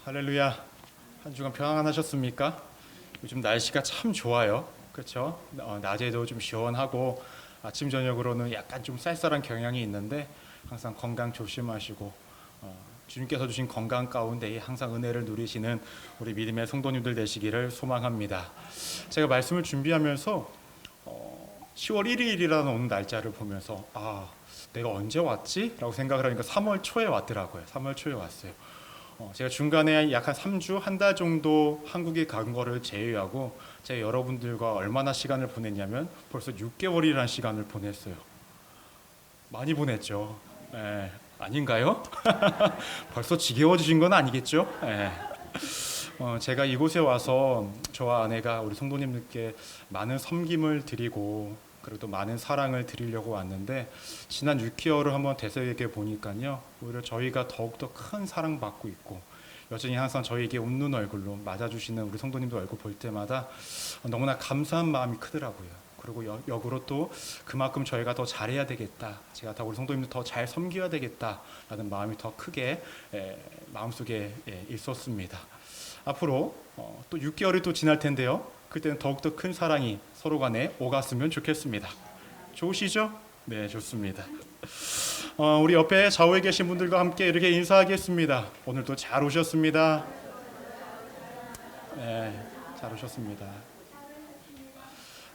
할렐루야. 한 주간 평안하셨습니까? 요즘 날씨가 참 좋아요. 그렇죠? 낮에도 좀 시원하고 아침 저녁으로는 약간 좀 쌀쌀한 경향이 있는데 항상 건강 조심하시고 주님께서 주신 건강 가운데 항상 은혜를 누리시는 우리 믿음의 성도님들 되시기를 소망합니다. 제가 말씀을 준비하면서 10월 1일이라는 오는 날짜를 보면서 내가 언제 왔지? 라고 생각을 하니까 3월 초에 왔더라고요. 3월 초에 왔어요. 제가 중간에 약 한 3주, 한 달 정도 한국에 간 거를 제외하고 제가 여러분들과 얼마나 시간을 보냈냐면 벌써 6개월이라는 시간을 보냈어요. 많이 보냈죠. 아닌가요? 벌써 지겨워지신 건 아니겠죠? 제가 이곳에 와서 저와 아내가 우리 성도님들께 많은 섬김을 드리고 그리고 또 많은 사랑을 드리려고 왔는데 지난 6개월을 한번 되새겨 보니까요, 오히려 저희가 더욱더 큰 사랑받고 있고 여전히 항상 저희에게 웃는 얼굴로 맞아주시는 우리 성도님들 얼굴 볼 때마다 너무나 감사한 마음이 크더라고요. 그리고 역으로 또 그만큼 저희가 더 잘해야 되겠다, 제가 더 우리 성도님들 더 잘 섬겨야 되겠다라는 마음이 더 크게 마음속에 있었습니다. 앞으로 또 6개월이 또 지날 텐데요, 그때는 더욱더 큰 사랑이 서로 간에 오갔으면 좋겠습니다. 좋으시죠? 네, 좋습니다. 우리 옆에 좌우에 계신 분들과 함께 이렇게 인사하겠습니다. 오늘도 잘 오셨습니다. 네, 잘 오셨습니다.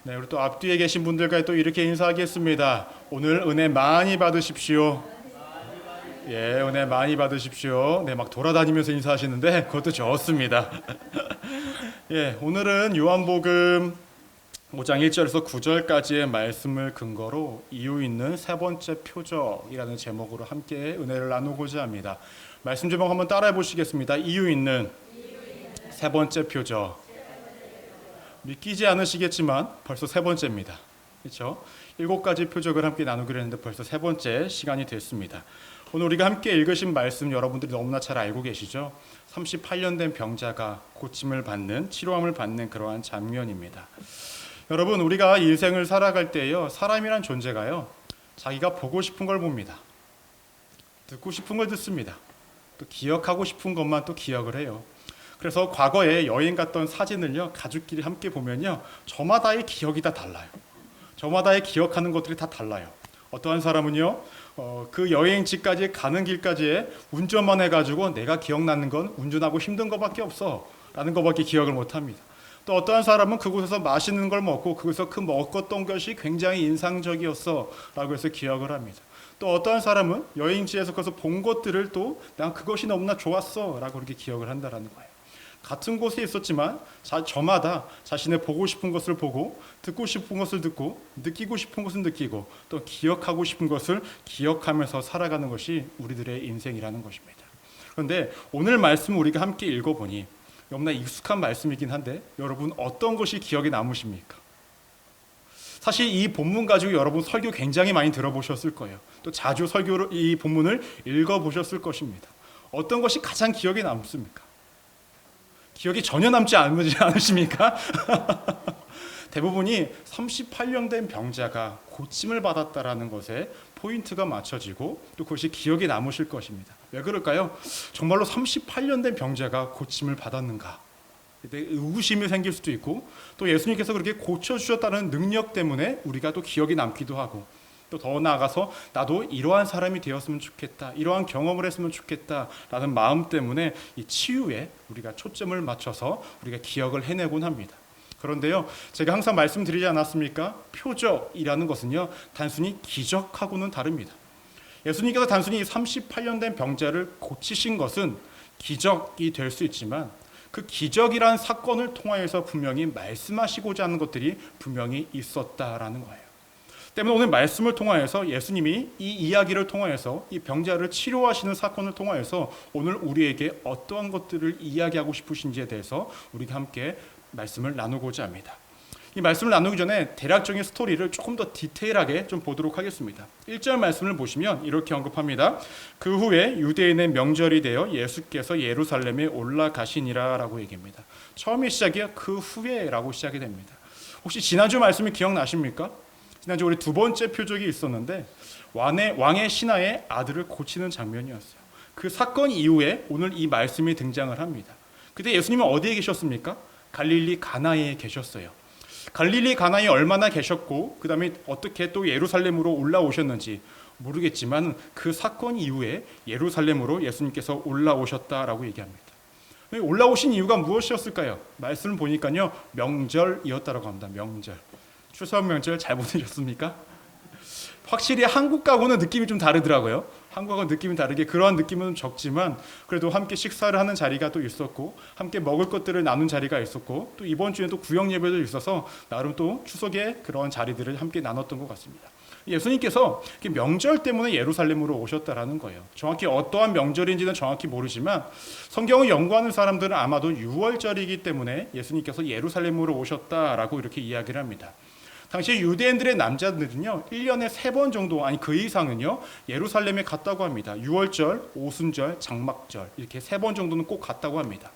네, 우리 또 앞뒤에 계신 분들과 또 이렇게 인사하겠습니다. 오늘 은혜 많이 받으십시오. 예, 은혜 많이 받으십시오. 네, 막 돌아다니면서 인사하시는데 그것도 좋습니다. 예, 오늘은 요한복음 5장 1절에서 9절까지의 말씀을 근거로 이유 있는 세 번째 표적이라는 제목으로 함께 은혜를 나누고자 합니다. 말씀 제목 한번 따라해 보시겠습니다. 이유 있는 세 번째 표적. 믿기지 않으시겠지만 벌써 세 번째입니다. 그렇죠? 7가지 표적을 함께 나누기로 했는데 벌써 세 번째 시간이 됐습니다. 오늘 우리가 함께 읽으신 말씀 여러분들이 너무나 잘 알고 계시죠? 38년 된 병자가 고침을 받는, 치료함을 받는 그러한 장면입니다. 여러분, 우리가 인생을 살아갈 때요, 사람이란 존재가요, 자기가 보고 싶은 걸 봅니다. 듣고 싶은 걸 듣습니다. 또 기억하고 싶은 것만 또 기억을 해요. 그래서 과거에 여행 갔던 사진을요, 가족끼리 함께 보면요, 저마다의 기억이 다 달라요. 저마다의 기억하는 것들이 다 달라요. 어떠한 사람은요, 그 여행지까지 가는 길까지에 운전만 해가지고 내가 기억나는 건 운전하고 힘든 것밖에 없어 라는 것밖에 기억을 못합니다. 또 어떠한 사람은 그곳에서 맛있는 걸 먹고 그곳에서 그 먹었던 것이 굉장히 인상적이었어 라고 해서 기억을 합니다. 또 어떠한 사람은 여행지에서 거기서 본 것들을 또 난 그것이 너무나 좋았어 라고 이렇게 기억을 한다는 거예요. 같은 곳에 있었지만 저마다 자신의 보고 싶은 것을 보고 듣고 싶은 것을 듣고 느끼고 싶은 것을 느끼고 또 기억하고 싶은 것을 기억하면서 살아가는 것이 우리들의 인생이라는 것입니다. 그런데 오늘 말씀을 우리가 함께 읽어보니 너무나 익숙한 말씀이긴 한데 여러분 어떤 것이 기억에 남으십니까? 사실 이 본문 가지고 여러분 설교 굉장히 많이 들어보셨을 거예요. 또 자주 설교를 이 본문을 읽어보셨을 것입니다. 어떤 것이 가장 기억에 남습니까? 기억이 전혀 남지 않으십니까? 대부분이 38년 된 병자가 고침을 받았다라는 것에 포인트가 맞춰지고 또 그것이 기억에 남으실 것입니다. 왜 그럴까요? 정말로 38년 된 병자가 고침을 받았는가? 의구심이 생길 수도 있고 또 예수님께서 그렇게 고쳐주셨다는 능력 때문에 우리가 또 기억이 남기도 하고 또 더 나아가서 나도 이러한 사람이 되었으면 좋겠다, 이러한 경험을 했으면 좋겠다라는 마음 때문에 이 치유에 우리가 초점을 맞춰서 우리가 기억을 해내곤 합니다. 그런데요, 제가 항상 말씀드리지 않았습니까? 표적이라는 것은요, 단순히 기적하고는 다릅니다. 예수님께서 단순히 38년 된 병자를 고치신 것은 기적이 될 수 있지만 그 기적이란 사건을 통하여서 분명히 말씀하시고자 하는 것들이 분명히 있었다라는 거예요. 때문에 오늘 말씀을 통하여서 예수님이 이 이야기를 통하여서 이 병자를 치료하시는 사건을 통하여서 오늘 우리에게 어떠한 것들을 이야기하고 싶으신지에 대해서 우리가 함께 말씀을 나누고자 합니다. 이 말씀을 나누기 전에 대략적인 스토리를 조금 더 디테일하게 좀 보도록 하겠습니다. 1절 말씀을 보시면 이렇게 언급합니다. 그 후에 유대인의 명절이 되어 예수께서 예루살렘에 올라가시니라 라고 얘기합니다. 처음의 시작이 그 후에라고 시작이 됩니다. 혹시 지난주 말씀이 기억나십니까? 지난주 우리 두 번째 표적이 있었는데 왕의 신하의 아들을 고치는 장면이었어요. 그 사건 이후에 오늘 이 말씀이 등장을 합니다. 그때 예수님은 어디에 계셨습니까? 갈릴리 가나에 계셨어요. 갈릴리 가나에 얼마나 계셨고 그 다음에 어떻게 또 예루살렘으로 올라오셨는지 모르겠지만 그 사건 이후에 예루살렘으로 예수님께서 올라오셨다라고 얘기합니다. 올라오신 이유가 무엇이었을까요? 말씀을 보니까요, 명절이었다라고 합니다. 명절. 추석 명절 잘 보내셨습니까? 확실히 한국하고는 느낌이 좀 다르더라고요. 한국하고는 느낌이 다르게 그러한 느낌은 적지만 그래도 함께 식사를 하는 자리가 또 있었고 함께 먹을 것들을 나눈 자리가 있었고 또 이번 주에 또 구역 예배도 있어서 나름 또 추석에 그러한 자리들을 함께 나눴던 것 같습니다. 예수님께서 명절 때문에 예루살렘으로 오셨다라는 거예요. 정확히 어떠한 명절인지는 정확히 모르지만 성경을 연구하는 사람들은 아마도 유월절이기 때문에 예수님께서 예루살렘으로 오셨다라고 이렇게 이야기를 합니다. 당시 유대인들의 남자들은요 1년에 3번 정도 아니 그 이상은요 예루살렘에 갔다고 합니다. 유월절, 오순절, 장막절 이렇게 3번 정도는 꼭 갔다고 합니다.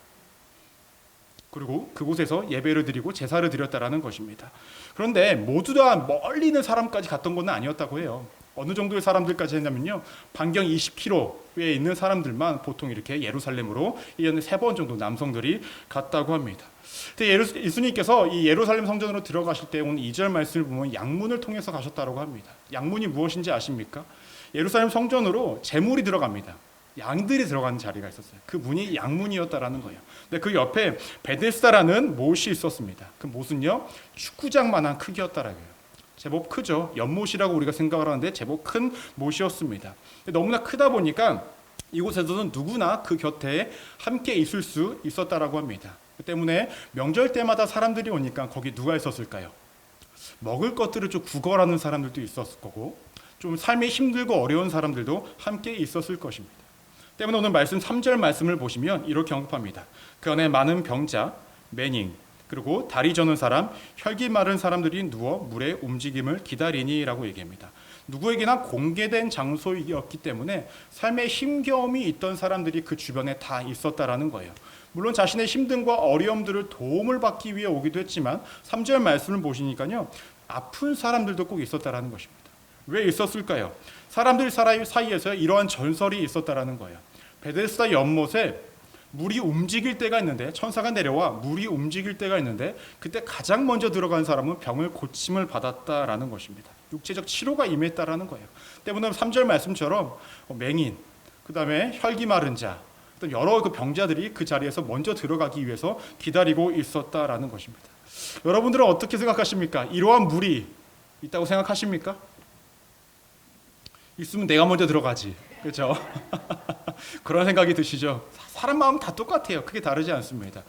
그리고 그곳에서 예배를 드리고 제사를 드렸다라는 것입니다. 그런데 모두 다 멀리 있는 사람까지 갔던 건 아니었다고 해요. 어느 정도의 사람들까지 했냐면요 반경 20km에 있는 사람들만 보통 이렇게 예루살렘으로 1년에 3번 정도 남성들이 갔다고 합니다. 예수님께서 이 예루살렘 성전으로 들어가실 때 오늘 2절 말씀을 보면 양문을 통해서 가셨다고 합니다. 양문이 무엇인지 아십니까? 예루살렘 성전으로 제물이 들어갑니다. 양들이 들어가는 자리가 있었어요. 그 문이 양문이었다라는 거예요. 근데 그 옆에 베데스다라는 못이 있었습니다. 그 못은요 축구장만한 크기였다라고요. 제법 크죠. 연못이라고 우리가 생각을 하는데 제법 큰 못이었습니다. 너무나 크다 보니까 이곳에서는 누구나 그 곁에 함께 있을 수 있었다라고 합니다. 그 때문에 명절 때마다 사람들이 오니까 거기 누가 있었을까요? 먹을 것들을 좀 구걸하는 사람들도 있었을 거고 좀 삶이 힘들고 어려운 사람들도 함께 있었을 것입니다. 때문에 오늘 말씀 3절 말씀을 보시면 이렇게 언급합니다. 그 안에 많은 병자, 매닝, 그리고 다리 저는 사람, 혈기 마른 사람들이 누워 물의 움직임을 기다리니라고 얘기합니다. 누구에게나 공개된 장소였기 때문에 삶에 힘겨움이 있던 사람들이 그 주변에 다 있었다라는 거예요. 물론 자신의 힘듦과 어려움들을 도움을 받기 위해 오기도 했지만 3절 말씀을 보시니까요. 아픈 사람들도 꼭 있었다라는 것입니다. 왜 있었을까요? 사람들 사이에서 이러한 전설이 있었다라는 거예요. 베데스다 연못에 물이 움직일 때가 있는데 천사가 내려와 물이 움직일 때가 있는데 그때 가장 먼저 들어간 사람은 병을 고침을 받았다라는 것입니다. 육체적 치료가 임했다라는 거예요. 때문에 3절 말씀처럼 맹인, 그 다음에 혈기 마른 자, 여러 그 병자들이 그 자리에서 먼저 들어가기 위해서 기다리고 있었다라는 것입니다. 여러분들은 어떻게 생각하십니까? 이러한 물이 있다고 생각하십니까? 있으면 내가 먼저 들어가지. 그렇죠? 그런 생각이 드시죠? 사람 마음 다 똑같아요. 크게 다르지 않습니다.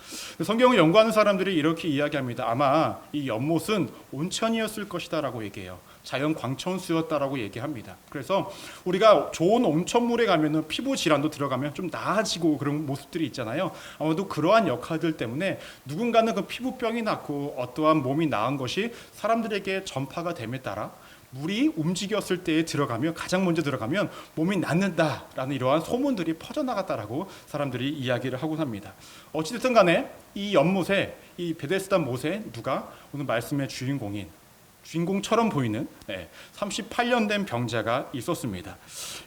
성경을 연구하는 사람들이 이렇게 이야기합니다. 아마 이 연못은 온천이었을 것이다 라고 얘기해요. 자연 광천수였다라고 얘기합니다. 그래서 우리가 좋은 온천물에 가면은 피부 질환도 들어가면 좀 나아지고 그런 모습들이 있잖아요. 아마도 그러한 역할들 때문에 누군가는 그 피부병이 낫고 어떠한 몸이 나은 것이 사람들에게 전파가 됨에 따라 물이 움직였을 때에 들어가면 가장 먼저 들어가면 몸이 낫는다라는 이러한 소문들이 퍼져나갔다라고 사람들이 이야기를 하곤 합니다. 어찌됐든 간에 이 연못에 이 베데스다 못에 누가 오늘 말씀의 주인공처럼 보이는 38년 된 병자가 있었습니다.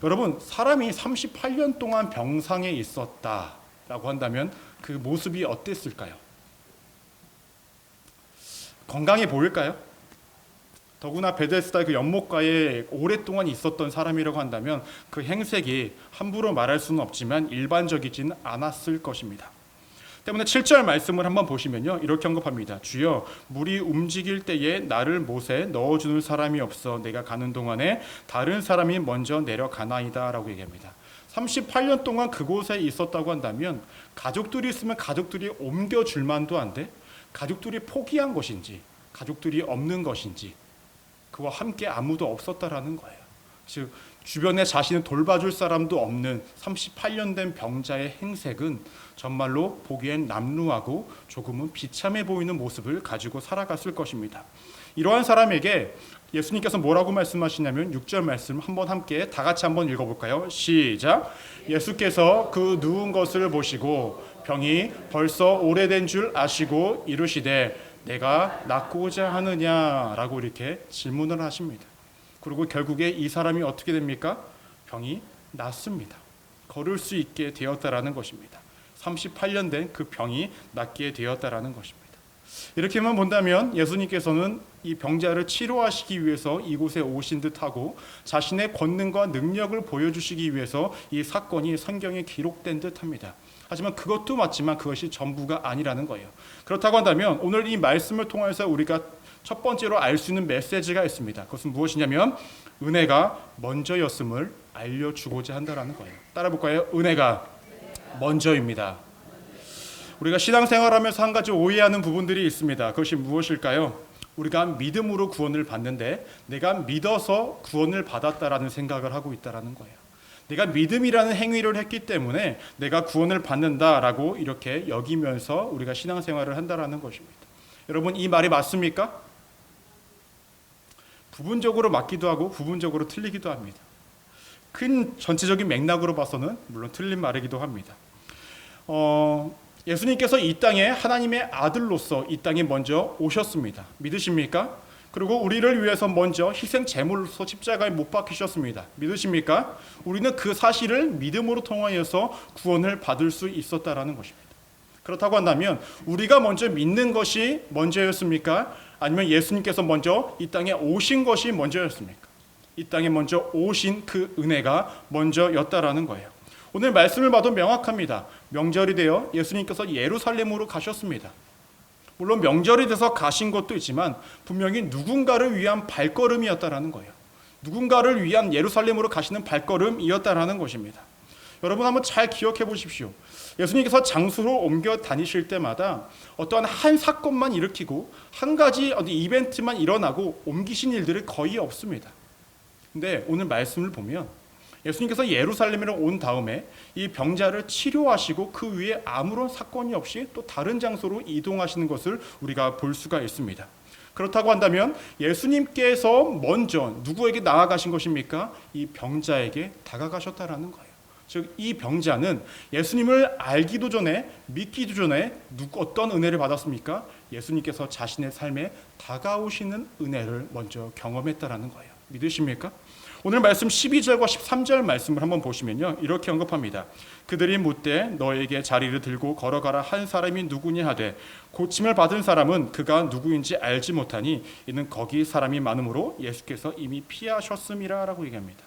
여러분 사람이 38년 동안 병상에 있었다라고 한다면 그 모습이 어땠을까요? 건강해 보일까요? 더구나 베데스다 그 연못가에 오랫동안 있었던 사람이라고 한다면 그 행색이 함부로 말할 수는 없지만 일반적이진 않았을 것입니다. 때문에 7절 말씀을 한번 보시면요 이렇게 언급합니다. 주여 물이 움직일 때에 나를 못에 넣어주는 사람이 없어 내가 가는 동안에 다른 사람이 먼저 내려가나이다 라고 얘기합니다. 38년 동안 그곳에 있었다고 한다면 가족들이 있으면 가족들이 옮겨줄 만도 한데 가족들이 포기한 것인지 가족들이 없는 것인지 그와 함께 아무도 없었다라는 거예요. 즉 주변에 자신을 돌봐줄 사람도 없는 38년 된 병자의 행색은 정말로 보기엔 남루하고 조금은 비참해 보이는 모습을 가지고 살아갔을 것입니다. 이러한 사람에게 예수님께서 뭐라고 말씀하시냐면 6절 말씀 한번 함께 다 같이 한번 읽어볼까요? 시작! 예수께서 그 누운 것을 보시고 병이 벌써 오래된 줄 아시고 이르시되 내가 낫고자 하느냐라고 이렇게 질문을 하십니다. 그리고 결국에 이 사람이 어떻게 됩니까? 병이 낫습니다. 걸을 수 있게 되었다라는 것입니다. 38년 된 그 병이 낫게 되었다라는 것입니다. 이렇게만 본다면 예수님께서는 이 병자를 치료하시기 위해서 이곳에 오신 듯하고 자신의 권능과 능력을 보여주시기 위해서 이 사건이 성경에 기록된 듯합니다. 하지만 그것도 맞지만 그것이 전부가 아니라는 거예요. 그렇다고 한다면 오늘 이 말씀을 통해서 우리가 첫 번째로 알 수 있는 메시지가 있습니다. 그것은 무엇이냐면 은혜가 먼저였음을 알려주고자 한다는 거예요. 따라 볼까요? 은혜가 먼저입니다. 우리가 신앙생활하면서 한 가지 오해하는 부분들이 있습니다. 그것이 무엇일까요? 우리가 믿음으로 구원을 받는데 내가 믿어서 구원을 받았다라는 생각을 하고 있다라는 거예요. 내가 믿음이라는 행위를 했기 때문에 내가 구원을 받는다라고 이렇게 여기면서 우리가 신앙생활을 한다라는 것입니다. 여러분, 이 말이 맞습니까? 부분적으로 맞기도 하고 부분적으로 틀리기도 합니다. 큰 전체적인 맥락으로 봐서는 물론 틀린 말이기도 합니다. 예수님께서 이 땅에 하나님의 아들로서 이 땅에 먼저 오셨습니다. 믿으십니까? 그리고 우리를 위해서 먼저 희생 제물로서 십자가에 못 박히셨습니다. 믿으십니까? 우리는 그 사실을 믿음으로 통하여서 구원을 받을 수 있었다라는 것입니다. 그렇다고 한다면 우리가 먼저 믿는 것이 먼저였습니까? 아니면 예수님께서 먼저 이 땅에 오신 것이 먼저였습니까? 이 땅에 먼저 오신 그 은혜가 먼저였다라는 거예요. 오늘 말씀을 봐도 명확합니다. 명절이 되어 예수님께서 예루살렘으로 가셨습니다. 물론 명절이 돼서 가신 것도 있지만 분명히 누군가를 위한 발걸음이었다라는 거예요. 누군가를 위한 예루살렘으로 가시는 발걸음이었다라는 것입니다. 여러분 한번 잘 기억해 보십시오. 예수님께서 장소로 옮겨 다니실 때마다 어떠한 한 사건만 일으키고 한 가지 어디 이벤트만 일어나고 옮기신 일들이 거의 없습니다. 근데 오늘 말씀을 보면 예수님께서 예루살렘으로 온 다음에 이 병자를 치료하시고 그 위에 아무런 사건이 없이 또 다른 장소로 이동하시는 것을 우리가 볼 수가 있습니다. 그렇다고 한다면 예수님께서 먼저 누구에게 나아가신 것입니까? 이 병자에게 다가가셨다라는 거예요. 즉 이 병자는 예수님을 알기도 전에 믿기도 전에 어떤 은혜를 받았습니까? 예수님께서 자신의 삶에 다가오시는 은혜를 먼저 경험했다라는 거예요. 믿으십니까? 오늘 말씀 12절과 13절 말씀을 한번 보시면요, 이렇게 언급합니다. 그들이 묻되 너에게 자리를 들고 걸어가라 한 사람이 누구냐 하되 고침을 받은 사람은 그가 누구인지 알지 못하니 이는 거기 사람이 많으므로 예수께서 이미 피하셨음이라 라고 얘기합니다.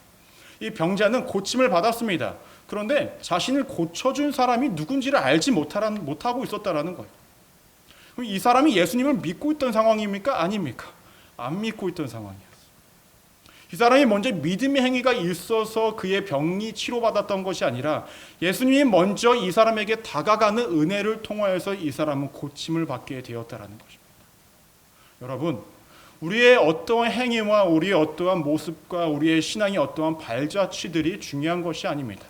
이 병자는 고침을 받았습니다. 그런데 자신을 고쳐준 사람이 누군지를 알지 못하고 있었다라는 거예요. 그럼 이 사람이 예수님을 믿고 있던 상황입니까? 아닙니까? 안 믿고 있던 상황이에요. 이 사람이 먼저 믿음의 행위가 있어서 그의 병이 치료받았던 것이 아니라 예수님이 먼저 이 사람에게 다가가는 은혜를 통하여서 이 사람은 고침을 받게 되었다라는 것입니다. 여러분, 우리의 어떠한 행위와 우리의 어떠한 모습과 우리의 신앙의 어떠한 발자취들이 중요한 것이 아닙니다.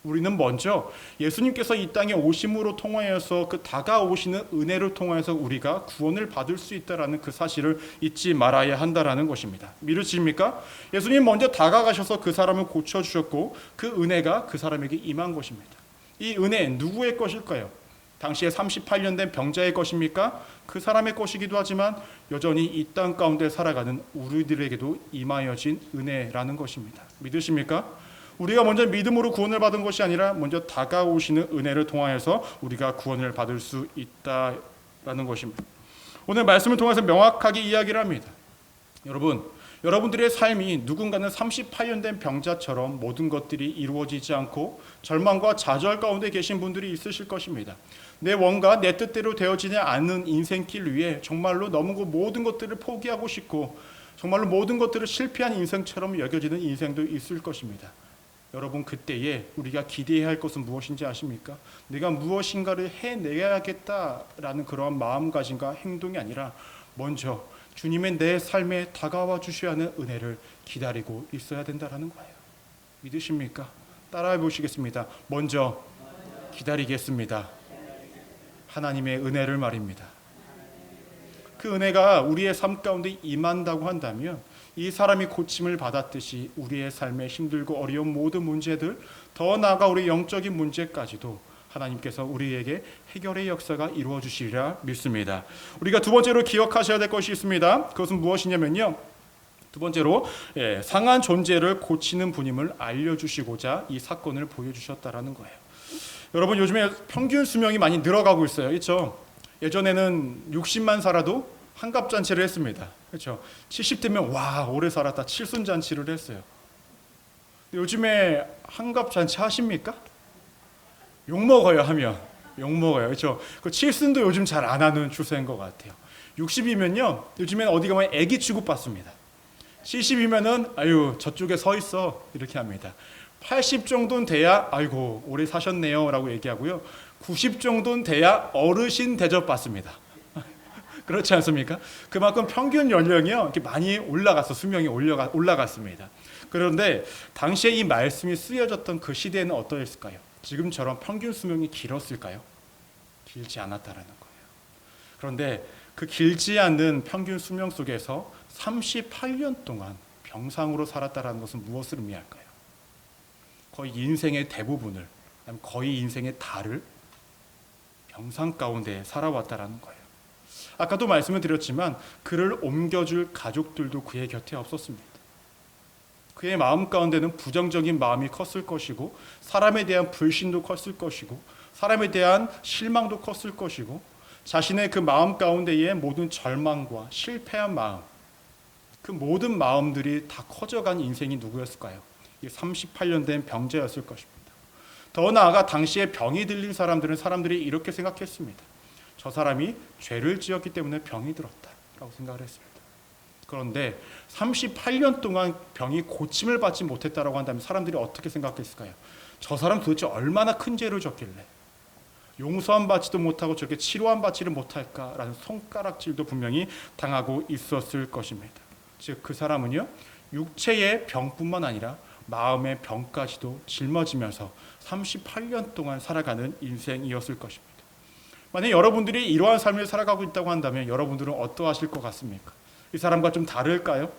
우리는 먼저 예수님께서 이 땅에 오심으로 통하여서 그 다가오시는 은혜를 통하여서 우리가 구원을 받을 수 있다라는 그 사실을 잊지 말아야 한다라는 것입니다. 믿으십니까? 예수님 먼저 다가가셔서 그 사람을 고쳐주셨고 그 은혜가 그 사람에게 임한 것입니다. 이 은혜 누구의 것일까요? 당시에 38년 된 병자의 것입니까? 그 사람의 것이기도 하지만 여전히 이 땅 가운데 살아가는 우리들에게도 임하여진 은혜라는 것입니다. 믿으십니까? 우리가 먼저 믿음으로 구원을 받은 것이 아니라 먼저 다가오시는 은혜를 통하여서 우리가 구원을 받을 수 있다라는 것입니다. 오늘 말씀을 통해서 명확하게 이야기를 합니다. 여러분들의 삶이 누군가는 38년 된 병자처럼 모든 것들이 이루어지지 않고 절망과 좌절 가운데 계신 분들이 있으실 것입니다. 내 원과 내 뜻대로 되어지지 않는 인생길 위에 정말로 너무 모든 것들을 포기하고 싶고 정말로 모든 것들을 실패한 인생처럼 여겨지는 인생도 있을 것입니다. 여러분, 그때에 우리가 기대해야 할 것은 무엇인지 아십니까? 내가 무엇인가를 해내야겠다라는 그러한 마음가짐과 행동이 아니라 먼저 주님의 내 삶에 다가와 주셔야 하는 은혜를 기다리고 있어야 된다는 거예요. 믿으십니까? 따라해 보시겠습니다. 먼저 기다리겠습니다. 하나님의 은혜를 말입니다. 그 은혜가 우리의 삶 가운데 임한다고 한다면 이 사람이 고침을 받았듯이 우리의 삶에 힘들고 어려운 모든 문제들, 더 나아가 우리 영적인 문제까지도 하나님께서 우리에게 해결의 역사가 이루어 주시리라 믿습니다. 우리가 두 번째로 기억하셔야 될 것이 있습니다. 그것은 무엇이냐면요, 두 번째로 상한 존재를 고치는 분임을 알려주시고자 이 사건을 보여주셨다라는 거예요. 여러분, 요즘에 평균 수명이 많이 늘어가고 있어요. 그렇죠? 예전에는 60만 살아도 환갑잔치를 했습니다. 그렇죠? 70대면 와, 오래 살았다, 칠순잔치를 했어요. 요즘에 환갑잔치 하십니까? 욕먹어요. 하면 욕먹어요. 그렇죠? 그 칠순도 요즘 잘 안 하는 추세인 것 같아요. 60이면요 요즘엔 어디 가면 애기 취급받습니다. 70이면은 아유 저쪽에 서 있어 이렇게 합니다. 80 정도는 돼야 아이고 오래 사셨네요 라고 얘기하고요. 90 정도는 돼야 어르신 대접받습니다. 그렇지 않습니까? 그만큼 평균 연령이요 이렇게 많이 올라가서 수명이 올라갔습니다. 그런데 당시에 이 말씀이 쓰여졌던 그 시대는 어떠했을까요? 지금처럼 평균 수명이 길었을까요? 길지 않았다라는 거예요. 그런데 그 길지 않은 평균 수명 속에서 38년 동안 병상으로 살았다라는 것은 무엇을 의미할까요? 거의 인생의 대부분을, 거의 인생의 다를 병상 가운데 살아왔다라는 거예요. 아까도 말씀을 드렸지만 그를 옮겨줄 가족들도 그의 곁에 없었습니다. 그의 마음 가운데는 부정적인 마음이 컸을 것이고 사람에 대한 불신도 컸을 것이고 사람에 대한 실망도 컸을 것이고 자신의 그 마음 가운데의 모든 절망과 실패한 마음, 그 모든 마음들이 다 커져간 인생이 누구였을까요? 38년 된 병자였을 것입니다. 더 나아가 당시에 병이 들린 사람들이 이렇게 생각했습니다. 저 사람이 죄를 지었기 때문에 병이 들었다라고 생각을 했습니다. 그런데 38년 동안 병이 고침을 받지 못했다라고 한다면 사람들이 어떻게 생각했을까요? 저 사람 도대체 얼마나 큰 죄를 졌길래 용서함 받지도 못하고 저렇게 치료함 받지를 못할까라는 손가락질도 분명히 당하고 있었을 것입니다. 즉 그 사람은요 육체의 병뿐만 아니라 마음의 병까지도 짊어지면서 38년 동안 살아가는 인생이었을 것입니다. 만약 여러분들이 이러한 삶을 살아가고 있다고 한다면 여러분들은 어떠하실 것 같습니까? 이 사람과 좀 다를까요?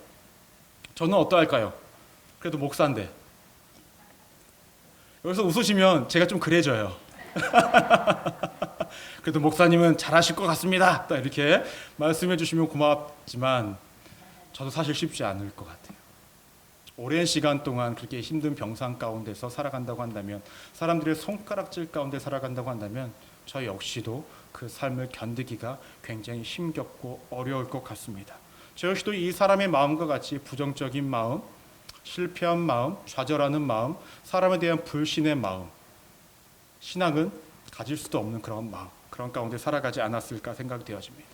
저는 어떠할까요? 그래도 목사인데. 여기서 웃으시면 제가 좀 그래져요. 그래도 목사님은 잘하실 것 같습니다. 이렇게 말씀해 주시면 고맙지만 저도 사실 쉽지 않을 것 같아요. 오랜 시간 동안 그렇게 힘든 병상 가운데서 살아간다고 한다면, 사람들의 손가락질 가운데 살아간다고 한다면 저 역시도 그 삶을 견디기가 굉장히 힘겹고 어려울 것 같습니다. 저 역시도 이 사람의 마음과 같이 부정적인 마음, 실패한 마음, 좌절하는 마음, 사람에 대한 불신의 마음, 신앙은 가질 수도 없는 그런 마음, 그런 가운데 살아가지 않았을까 생각이 되어집니다.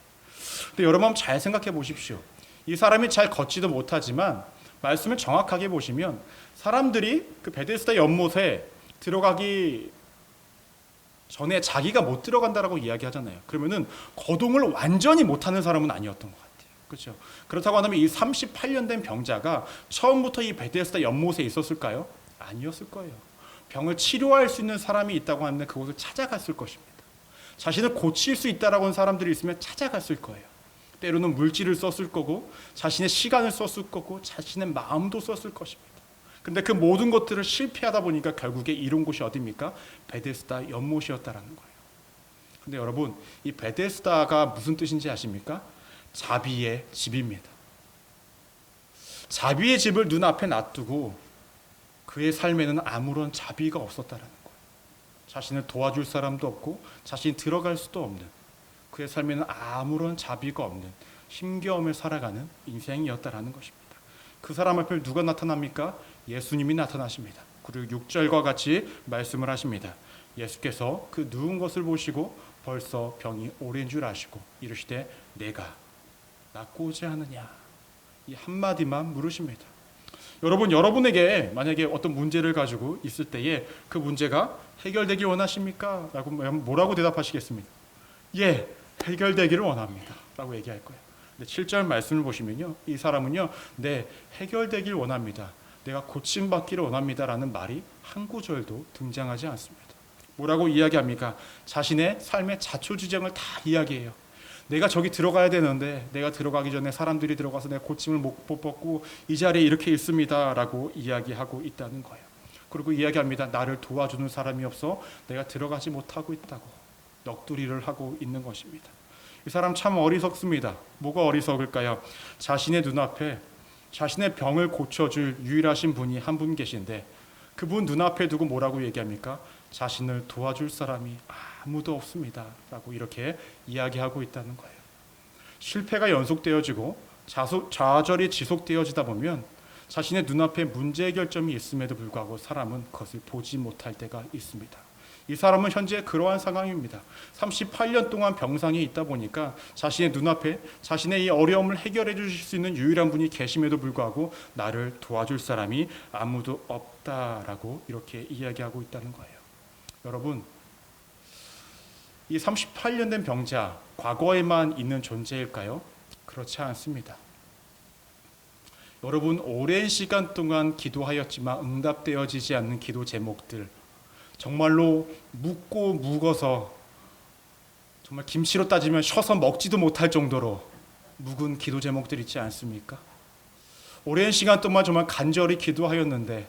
근데 여러분 잘 생각해 보십시오. 이 사람이 잘 걷지도 못하지만 말씀을 정확하게 보시면 사람들이 그 베데스다 연못에 들어가기 전에 자기가 못 들어간다라고 이야기하잖아요. 그러면은 거동을 완전히 못하는 사람은 아니었던 것 같아요. 그렇죠? 그렇다고 한다면 이 38년 된 병자가 처음부터 이 베데스다 연못에 있었을까요? 아니었을 거예요. 병을 치료할 수 있는 사람이 있다고 하면 그곳을 찾아갔을 것입니다. 자신을 고칠 수 있다라고 하는 사람들이 있으면 찾아갔을 거예요. 때로는 물질을 썼을 거고 자신의 시간을 썼을 거고 자신의 마음도 썼을 것입니다. 근데 그 모든 것들을 실패하다 보니까 결국에 이룬 곳이 어디입니까? 베데스다 연못이었다라는 거예요. 근데 여러분, 이 베데스다가 무슨 뜻인지 아십니까? 자비의 집입니다. 자비의 집을 눈앞에 놔두고 그의 삶에는 아무런 자비가 없었다라는 거예요. 자신을 도와줄 사람도 없고 자신이 들어갈 수도 없는, 그의 삶에는 아무런 자비가 없는 힘겨움을 살아가는 인생이었다라는 것입니다. 그 사람 앞에 누가 나타납니까? 예수님이 나타나십니다. 그리고 6절과 같이 말씀을 하십니다. 예수께서 그 누운 것을 보시고 벌써 병이 오랜 줄 아시고 이르시되 내가 낫고자 하느냐, 이 한마디만 물으십니다. 여러분, 여러분에게 만약에 어떤 문제를 가지고 있을 때에 그 문제가 해결되길 원하십니까? 라고 뭐라고 대답하시겠습니까? 예, 해결되기를 원합니다 라고 얘기할 거예요. 근데 7절 말씀을 보시면요, 이 사람은요, 네, 해결되길 원합니다, 내가 고침받기를 원합니다 라는 말이 한 구절도 등장하지 않습니다. 뭐라고 이야기합니까? 자신의 삶의 자초지정을 다 이야기해요. 내가 저기 들어가야 되는데 내가 들어가기 전에 사람들이 들어가서 내가 고침을 못 받고 이 자리에 이렇게 있습니다 라고 이야기하고 있다는 거예요. 그리고 이야기합니다. 나를 도와주는 사람이 없어 내가 들어가지 못하고 있다고 넋두리를 하고 있는 것입니다. 이 사람 참 어리석습니다. 뭐가 어리석을까요? 자신의 눈앞에 자신의 병을 고쳐줄 유일하신 분이 한 분 계신데 그분 눈앞에 두고 뭐라고 얘기합니까? 자신을 도와줄 사람이 아무도 없습니다 라고 이렇게 이야기하고 있다는 거예요. 실패가 연속되어지고 좌절이 지속되어지다 보면 자신의 눈앞에 문제 해결점이 있음에도 불구하고 사람은 그것을 보지 못할 때가 있습니다. 이 사람은 현재 그러한 상황입니다. 38년 동안 병상에 있다 보니까 자신의 눈앞에 자신의 이 어려움을 해결해 주실 수 있는 유일한 분이 계심에도 불구하고 나를 도와줄 사람이 아무도 없다라고 이렇게 이야기하고 있다는 거예요. 여러분, 이 38년 된 병자, 과거에만 있는 존재일까요? 그렇지 않습니다. 여러분, 오랜 시간 동안 기도하였지만 응답되어지지 않는 기도 제목들, 정말로 묵고 묵어서 정말 김치로 따지면 셔서 먹지도 못할 정도로 묵은 기도 제목들 있지 않습니까? 오랜 시간 동안 정말 간절히 기도하였는데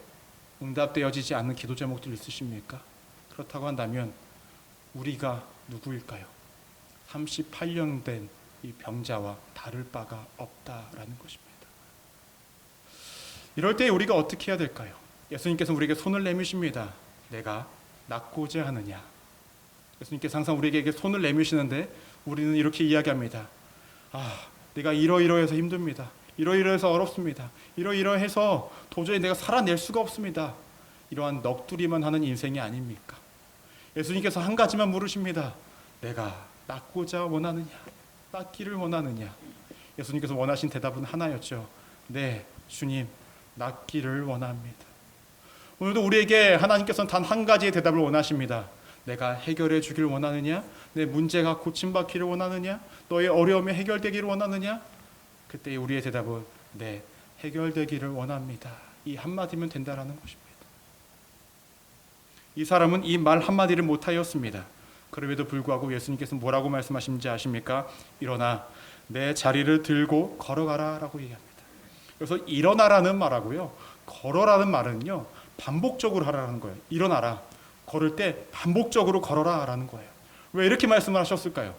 응답되어지지 않는 기도 제목들 있으십니까? 그렇다고 한다면 우리가 누구일까요? 38년 된 이 병자와 다를 바가 없다라는 것입니다. 이럴 때 우리가 어떻게 해야 될까요? 예수님께서 우리에게 손을 내미십니다. 내가 낫고자 하느냐? 예수님께서 항상 우리에게 손을 내미시는데 우리는 이렇게 이야기합니다. 내가 이러이러해서 힘듭니다. 이러이러해서 어렵습니다. 이러이러해서 도저히 내가 살아낼 수가 없습니다. 이러한 넋두리만 하는 인생이 아닙니까? 예수님께서 한 가지만 물으십니다. 내가 낫고자 원하느냐? 낫기를 원하느냐? 예수님께서 원하신 대답은 하나였죠. 네, 주님, 낫기를 원합니다. 오늘도 우리에게 하나님께서는 단 한 가지의 대답을 원하십니다. 내가 해결해 주길 원하느냐? 내 문제가 고침받기를 원하느냐? 너의 어려움이 해결되기를 원하느냐? 그때 우리의 대답은 네, 해결되기를 원합니다. 이 한마디면 된다라는 것입니다. 이 사람은 이 말 한마디를 못하였습니다. 그럼에도 불구하고 예수님께서 뭐라고 말씀하시는지 아십니까? 일어나 내 자리를 들고 걸어가라 라고 얘기합니다. 그래서 일어나라는 말하고요, 걸어라는 말은요, 반복적으로 하라는 거예요. 일어나라, 걸을 때 반복적으로 걸어라 라는 거예요. 왜 이렇게 말씀을 하셨을까요?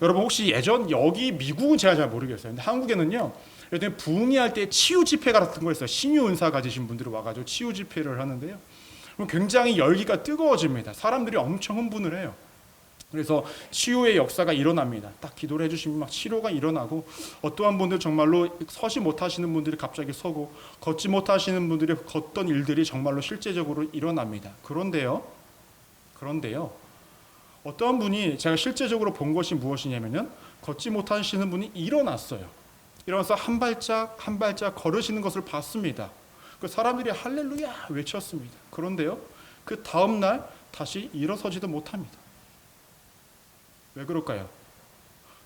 여러분, 혹시 예전 여기 미국은 제가 잘 모르겠어요. 근데 한국에는요, 예전에 부흥회할 때 치유 집회 같은 거 있어요. 신유 은사 가지신 분들이 와가지고 치유 집회를 하는데요, 굉장히 열기가 뜨거워집니다. 사람들이 엄청 흥분을 해요. 그래서 치유의 역사가 일어납니다. 딱 기도를 해주시면 막 치료가 일어나고, 어떠한 분들 정말로 서지 못하시는 분들이 갑자기 서고, 걷지 못하시는 분들이 걷던 일들이 정말로 실제적으로 일어납니다. 그런데요, 어떠한 분이 제가 실제적으로 본 것이 무엇이냐면요, 걷지 못하시는 분이 일어났어요. 일어나서 한 발짝 한 발짝 걸으시는 것을 봤습니다. 그 사람들이 할렐루야 외쳤습니다. 그런데요, 그 다음 날 다시 일어서지도 못합니다. 왜 그럴까요?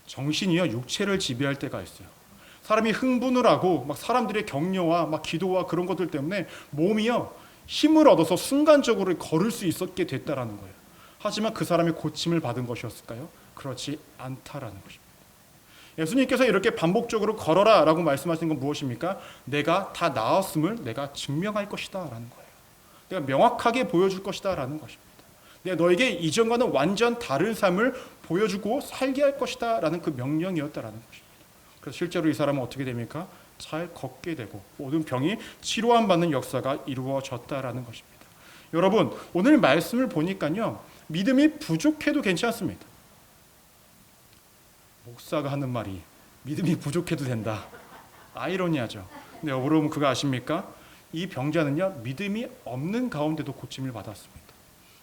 정신이요, 육체를 지배할 때가 있어요. 사람이 흥분을 하고 막 사람들의 격려와 막 기도와 그런 것들 때문에 몸이요, 힘을 얻어서 순간적으로 걸을 수 있었게 됐다라는 거예요. 하지만 그 사람이 고침을 받은 것이었을까요? 그렇지 않다라는 것입니다. 예수님께서 이렇게 반복적으로 걸어라 라고 말씀하신 건 무엇입니까? 내가 다 나았음을 내가 증명할 것이다 라는 거예요. 내가 명확하게 보여줄 것이다 라는 것입니다. 내가 너에게 이전과는 완전 다른 삶을 보여주고 살게 할 것이다 라는 그 명령이었다라는 것입니다. 그래서 실제로 이 사람은 어떻게 됩니까? 잘 걷게 되고 모든 병이 치료함 받는 역사가 이루어졌다라는 것입니다. 여러분, 오늘 말씀을 보니까요, 믿음이 부족해도 괜찮습니다. 목사가 하는 말이 믿음이 부족해도 된다. 아이러니하죠. 근데 여러분, 그거 아십니까? 이 병자는요, 믿음이 없는 가운데도 고침을 받았습니다.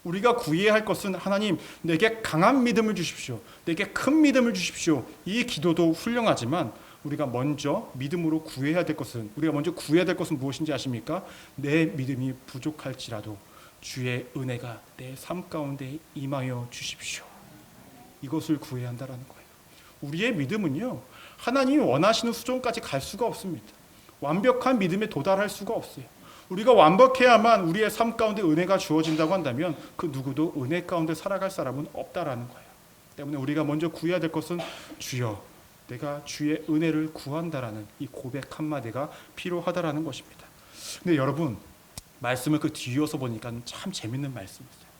우리가 구해야 할 것은 하나님, 내게 강한 믿음을 주십시오. 내게 큰 믿음을 주십시오. 이 기도도 훌륭하지만 우리가 먼저 믿음으로 구해야 될 것은, 우리가 먼저 구해야 될 것은 무엇인지 아십니까? 내 믿음이 부족할지라도 주의 은혜가 내 삶 가운데 임하여 주십시오. 이것을 구해야 한다는 거예요. 우리의 믿음은요, 하나님이 원하시는 수준까지 갈 수가 없습니다. 완벽한 믿음에 도달할 수가 없어요. 우리가 완벽해야만 우리의 삶 가운데 은혜가 주어진다고 한다면 그 누구도 은혜 가운데 살아갈 사람은 없다라는 거예요. 때문에 우리가 먼저 구해야 될 것은 주여, 내가 주의 은혜를 구한다라는 이 고백 한마디가 필요하다라는 것입니다. 근데 여러분, 말씀을 그 뒤이어서 보니까 참 재밌는 말씀이었어요.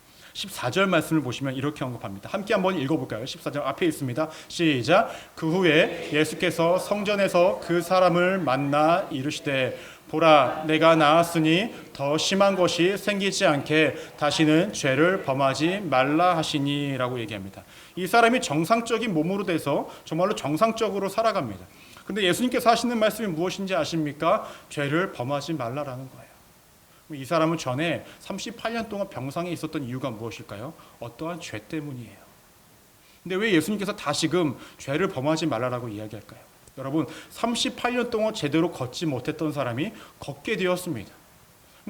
14절 말씀을 보시면 이렇게 언급합니다. 함께 한번 읽어볼까요? 14절 앞에 있습니다. 시작. 그 후에 예수께서 성전에서 그 사람을 만나 이르시되 보라 내가 나았으니 더 심한 것이 생기지 않게 다시는 죄를 범하지 말라 하시니 라고 얘기합니다. 이 사람이 정상적인 몸으로 돼서 정말로 정상적으로 살아갑니다. 근데 예수님께서 하시는 말씀이 무엇인지 아십니까? 죄를 범하지 말라라는 거예요. 이 사람은 전에 38년 동안 병상에 있었던 이유가 무엇일까요? 어떠한 죄 때문이에요. 근데 왜 예수님께서 다시금 죄를 범하지 말라라고 이야기할까요? 여러분 38년 동안 제대로 걷지 못했던 사람이 걷게 되었습니다.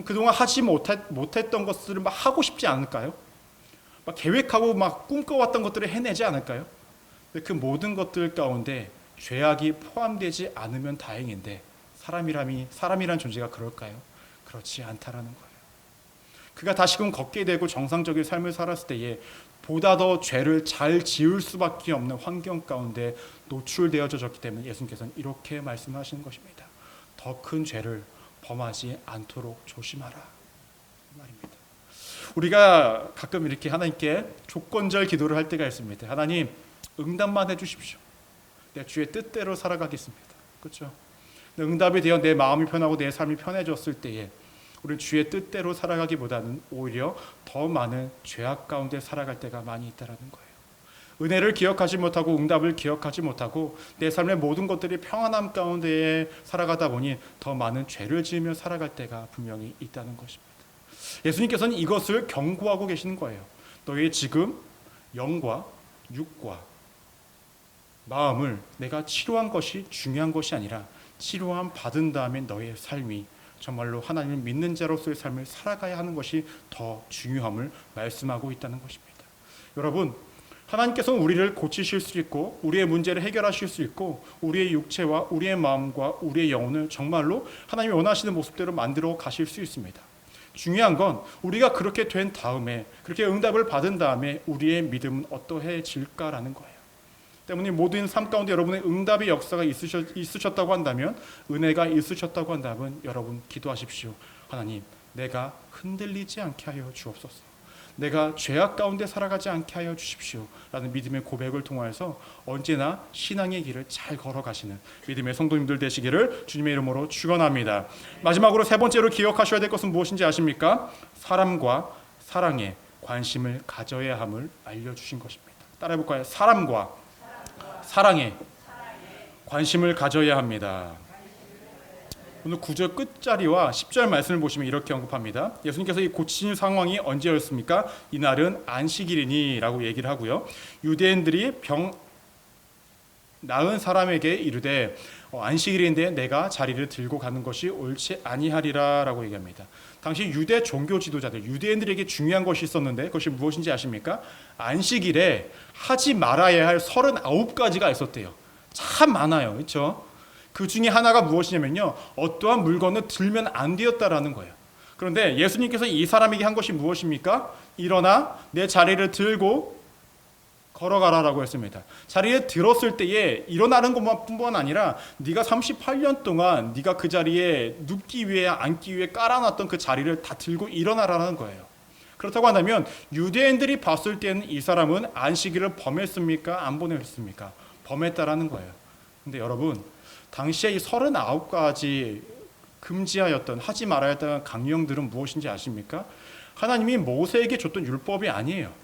그동안 하지 못했던 것들을 막 하고 싶지 않을까요? 막 계획하고 막 꿈꿔왔던 것들을 해내지 않을까요? 근데 그 모든 것들 가운데 죄악이 포함되지 않으면 다행인데 사람이란 존재가 그럴까요? 그렇지 않다라는 거예요. 그가 다시금 걷게 되고 정상적인 삶을 살았을 때에 보다 더 죄를 잘 지을 수밖에 없는 환경 가운데 노출되어졌기 때문에 예수님께서는 이렇게 말씀하시는 것입니다. 더 큰 죄를 범하지 않도록 조심하라 말입니다. 우리가 가끔 이렇게 하나님께 조건절 기도를 할 때가 있습니다. 하나님 응답만 해주십시오. 내 주의 뜻대로 살아가겠습니다. 그렇죠? 응답이 되어 내 마음이 편하고 내 삶이 편해졌을 때에 우리는 주의 뜻대로 살아가기보다는 오히려 더 많은 죄악 가운데 살아갈 때가 많이 있다는 거예요. 은혜를 기억하지 못하고 응답을 기억하지 못하고 내 삶의 모든 것들이 평안함 가운데 살아가다 보니 더 많은 죄를 지으며 살아갈 때가 분명히 있다는 것입니다. 예수님께서는 이것을 경고하고 계시는 거예요. 너의 지금 영과 육과 마음을 내가 치료한 것이 중요한 것이 아니라 치료함 받은 다음에 너의 삶이 정말로 하나님을 믿는 자로서의 삶을 살아가야 하는 것이 더 중요함을 말씀하고 있다는 것입니다. 여러분, 하나님께서는 우리를 고치실 수 있고 우리의 문제를 해결하실 수 있고 우리의 육체와 우리의 마음과 우리의 영혼을 정말로 하나님이 원하시는 모습대로 만들어 가실 수 있습니다. 중요한 건 우리가 그렇게 된 다음에 그렇게 응답을 받은 다음에 우리의 믿음은 어떠해질까라는 거예요. 때문에 모든 삶 가운데 여러분의 응답의 역사가 있으셨다고 한다면 은혜가 있으셨다고 한다면 여러분 기도하십시오. 하나님 내가 흔들리지 않게 하여 주옵소서. 내가 죄악 가운데 살아가지 않게 하여 주십시오 라는 믿음의 고백을 통하여서 언제나 신앙의 길을 잘 걸어가시는 믿음의 성도님들 되시기를 주님의 이름으로 축원합니다. 마지막으로 세 번째로 기억하셔야 될 것은 무엇인지 아십니까? 사람과 사랑에 관심을 가져야 함을 알려주신 것입니다. 따라해볼까요? 사람과 사랑에 관심을 가져야 합니다. 오늘 9절 끝자리와 10절 말씀을 보시면 이렇게 언급합니다. 예수님께서 이 고치신 상황이 언제였습니까? 이날은 안식일이니 라고 얘기를 하고요. 유대인들이 병 나은 사람에게 이르되 안식일인데 내가 자리를 들고 가는 것이 옳지 아니하리라 라고 얘기합니다. 당시 유대 종교 지도자들, 유대인들에게 중요한 것이 있었는데 그것이 무엇인지 아십니까? 안식일에 하지 말아야 할 39가지가 있었대요. 참 많아요. 그렇죠? 그 중에 하나가 무엇이냐면요. 어떠한 물건을 들면 안 되었다라는 거예요. 그런데 예수님께서 이 사람에게 한 것이 무엇입니까? 일어나 내 자리를 들고 걸어가라라고 했습니다. 자리에 들었을 때에 일어나는 것뿐만 아니라 네가 38년 동안 네가 그 자리에 눕기 위해 앉기 위해 깔아놨던 그 자리를 다 들고 일어나라는 거예요. 그렇다고 한다면 유대인들이 봤을 때는 이 사람은 안식일을 범했습니까? 안 범했습니까? 범했다라는 거예요. 근데 여러분 당시에 이 39가지 금지하였던 하지 말아야 했던 강령들은 무엇인지 아십니까? 하나님이 모세에게 줬던 율법이 아니에요.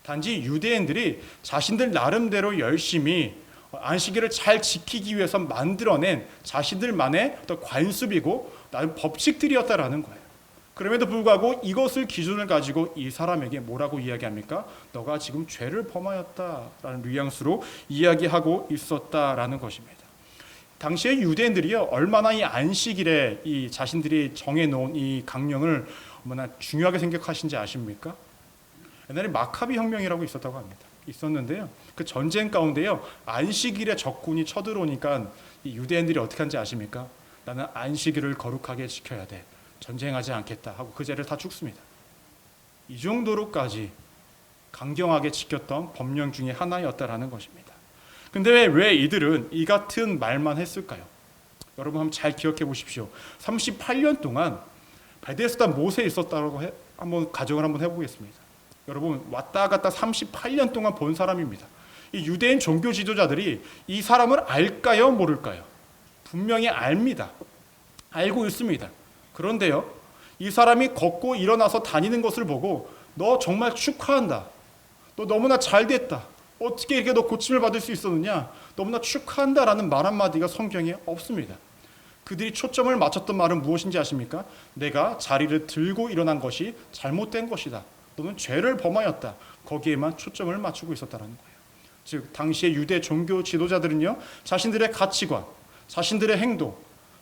단지 유대인들이 자신들 나름대로 열심히 안식일을 잘 지키기 위해서 만들어낸 자신들만의 어떤 관습이고 나름 법칙들이었다라는 거예요. 그럼에도 불구하고 이것을 기준을 가지고 이 사람에게 뭐라고 이야기합니까? 너가 지금 죄를 범하였다라는 뉘앙스로 이야기하고 있었다라는 것입니다. 당시의 유대인들이요 얼마나 이 안식일에 이 자신들이 정해놓은 이 강령을 얼마나 중요하게 생각하신지 아십니까? 옛날에 마카비 혁명이라고 있었다고 합니다. 있었는데요. 그 전쟁 가운데요. 안식일에 적군이 쳐들어오니까 이 유대인들이 어떻게 한지 아십니까? 나는 안식일을 거룩하게 지켜야 돼. 전쟁하지 않겠다 하고 그 죄를 다 죽습니다. 이 정도로까지 강경하게 지켰던 법령 중에 하나였다라는 것입니다. 근데 왜 이들은 이 같은 말만 했을까요? 여러분 한번 잘 기억해 보십시오. 38년 동안 베데스다 못에 있었다고 한번 가정을 한번 해보겠습니다. 여러분 왔다 갔다 38년 동안 본 사람입니다. 이 유대인 종교 지도자들이 이 사람을 알까요, 모를까요? 분명히 압니다. 알고 있습니다. 그런데요, 이 사람이 걷고 일어나서 다니는 것을 보고 너 정말 축하한다. 너 너무나 잘 됐다. 어떻게 이렇게 너 고침을 받을 수 있었느냐? 너무나 축하한다라는 말 한마디가 성경에 없습니다. 그들이 초점을 맞췄던 말은 무엇인지 아십니까? 내가 자리를 들고 일어난 것이 잘못된 것이다. 너는 죄를 범하였다. 거기에만 초점을 맞추고 있었다는 거예요. 즉 당시의 유대 종교 지도자들은요, 자신들의 가치관, 자신들의 행동,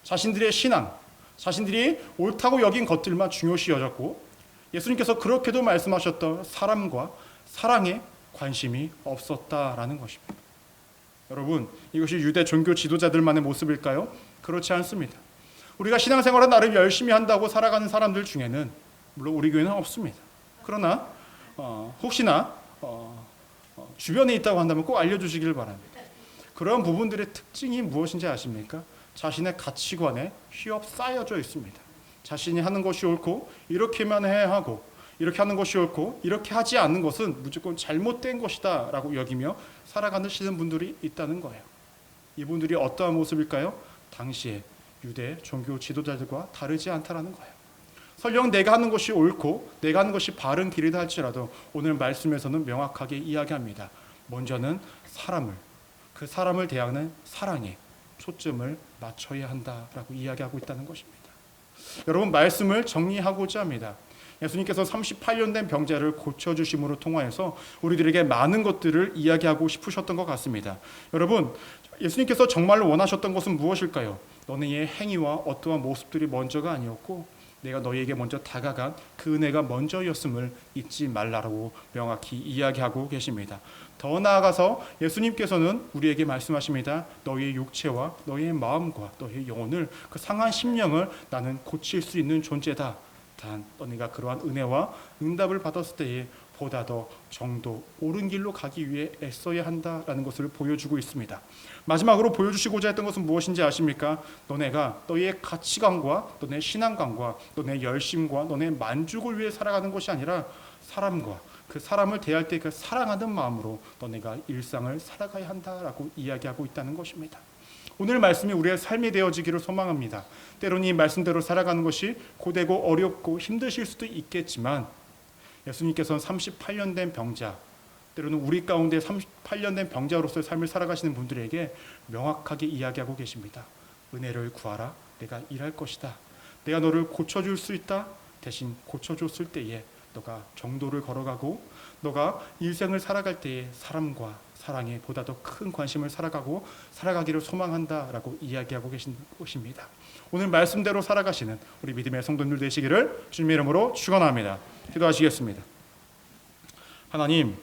자신들의 신앙, 자신들이 옳다고 여긴 것들만 중요시 여겼고, 예수님께서 그렇게도 말씀하셨던 사람과 사랑에 관심이 없었다라는 것입니다. 여러분, 이것이 유대 종교 지도자들만의 모습일까요? 그렇지 않습니다. 우리가 신앙생활을 나름 열심히 한다고 살아가는 사람들 중에는 물론 우리 교회는 없습니다. 그러나 혹시나 주변에 있다고 한다면 꼭 알려주시길 바랍니다. 그런 부분들의 특징이 무엇인지 아십니까? 자신의 가치관에 휘업싸여져 있습니다. 자신이 하는 것이 옳고 이렇게만 해야 하고, 이렇게 하는 것이 옳고 이렇게 하지 않는 것은 무조건 잘못된 것이다 라고 여기며 살아가시는 분들이 있다는 거예요. 이분들이 어떠한 모습일까요? 당시에 유대 종교 지도자들과 다르지 않다라는 거예요. 설령 내가 하는 것이 옳고 내가 하는 것이 바른 길이다 할지라도 오늘 말씀에서는 명확하게 이야기합니다. 먼저는 그 사람을 대하는 사랑에 초점을 맞춰야 한다라고 이야기하고 있다는 것입니다. 여러분, 말씀을 정리하고자 합니다. 예수님께서 38년 된 병자를 고쳐주심으로 통하여서 우리들에게 많은 것들을 이야기하고 싶으셨던 것 같습니다. 여러분, 예수님께서 정말로 원하셨던 것은 무엇일까요? 너네의 행위와 어떠한 모습들이 먼저가 아니었고 내가 너희에게 먼저 다가간 그 은혜가 먼저였음을 잊지 말라고 명확히 이야기하고 계십니다. 더 나아가서 예수님께서는 우리에게 말씀하십니다. 너희의 육체와 너희의 마음과 너희의 영혼을, 그 상한 심령을 나는 고칠 수 있는 존재다. 단 너희가 그러한 은혜와 응답을 받았을 때에 보다 더 정도 옳은 길로 가기 위해 애써야 한다라는 것을 보여주고 있습니다. 마지막으로 보여주시고자 했던 것은 무엇인지 아십니까? 너네가 너희의 가치관과 너네 신앙관과 너네 열심과 너네 만족을 위해 살아가는 것이 아니라 사람과 그 사람을 대할 때 그 사랑하는 마음으로 너네가 일상을 살아가야 한다라고 이야기하고 있다는 것입니다. 오늘 말씀이 우리의 삶이 되어지기를 소망합니다. 때로는 이 말씀대로 살아가는 것이 고되고 어렵고 힘드실 수도 있겠지만 예수님께서는 38년 된 병자, 때로는 우리 가운데 38년 된 병자로서의 삶을 살아가시는 분들에게 명확하게 이야기하고 계십니다. 은혜를 구하라. 내가 일할 것이다. 내가 너를 고쳐줄 수 있다. 대신 고쳐줬을 때에 너가 정도를 걸어가고 너가 일생을 살아갈 때에 사람과 사랑에 보다 더 큰 관심을 살아가기를 소망한다라고 이야기하고 계신 것입니다. 오늘 말씀대로 살아가시는 우리 믿음의 성도들 되시기를 주님의 이름으로 축원합니다. 기도하시겠습니다. 하나님,